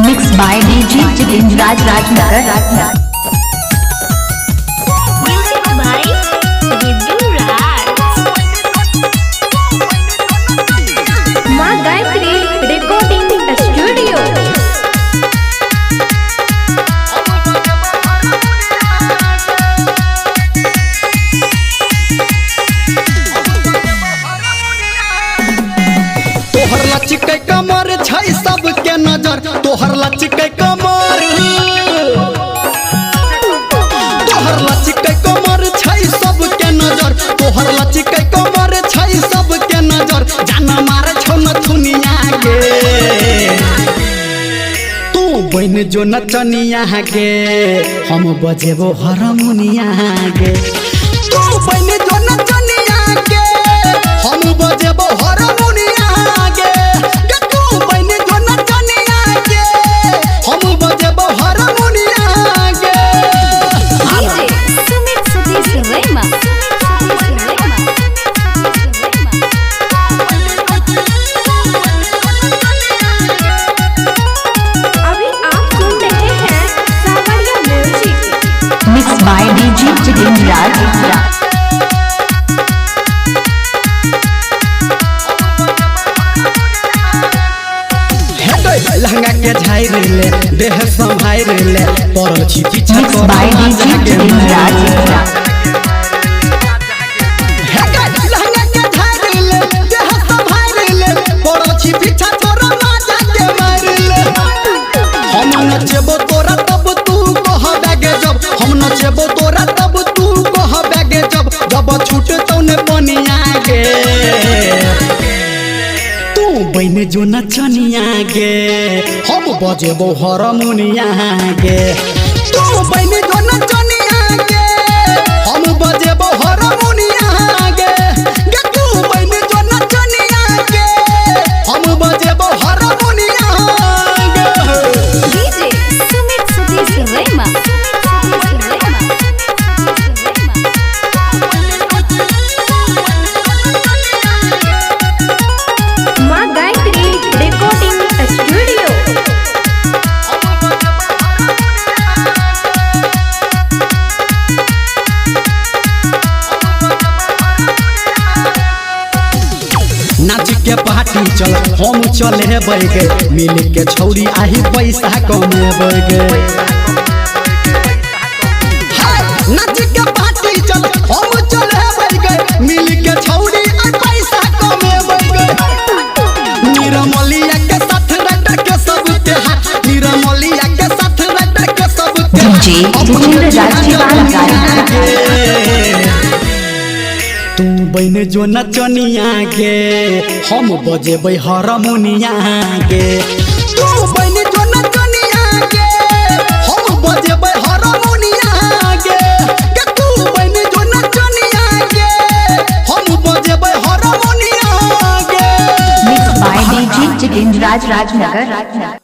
Mixed by DJ Jitindraj Rajnagar. Music by Vidhu Raj. माँ Gayatri recording studio. तोहर लचके कमर छै सबके नजर, तोहर लचके कमर, तोहर लचके कमर छै सबके नजर, तोहर लचके कमर छै सबके नजर। जाना मारे छौ न दुनिया के तू बन जो नचनिया के, हम बजेबो हारमोनिया के। तू बन जो नचनिया के, हम बजेबो हारमोनिया के। तू बन जो नचनिया के, हम बजेबो हारमोनिया के। DJ Sumit Satish Rema. अभी आप सुन रहे हैं सावरिया music. Mixed by DJ Jitindraj. लहंगा के झाइर ले, देह संभाइर ले, तोर छी पीछा Mixed by DJ Jitindraj. लहंगा के झाइर ले, देह संभाइर ले, तोर छी पीछा तोरा माजा के मार ले। हम नचबो तोरा तब तू कहबे गे जब, हम नचबो तोरा तब तू कहबे गे जब, जब छूटतौ ने बनिया गे। तू बन जो नचनिया गे, हम बजेबो हारमोनिया गे। तू बन जो नचनिया गे, हम बजेबो हारमोनिया गे। गे तू बन जो नचनिया गे, हम बजेबो हारमोनिया गे। DJ Sumit Satish Rema. माँ गायत्री रिकॉर्डिंग स्टूडियो। नाच के पार्टी चल, हम चले बैगे, मिल के छौरी आही पैसा कमेबे गे। नाच के पार्टी चल, हम चले बैगे, मिल के छौरी आही पैसा कमेबे गे। निरमलिया के साथ रट के सबके हाथ, निरमलिया के साथ रट के सबके हाथ। DJ Jitindraj Rajnagar. तू बन जो नचनिया के, हम बजेबै हारमोनिया के। तू बन जो नचनिया के, हम बजेबै हारमोनिया के। के तू बन जो नचनिया के, हम बजेबै हारमोनिया के। Mixed by DJ Jitindraj Rajnagar.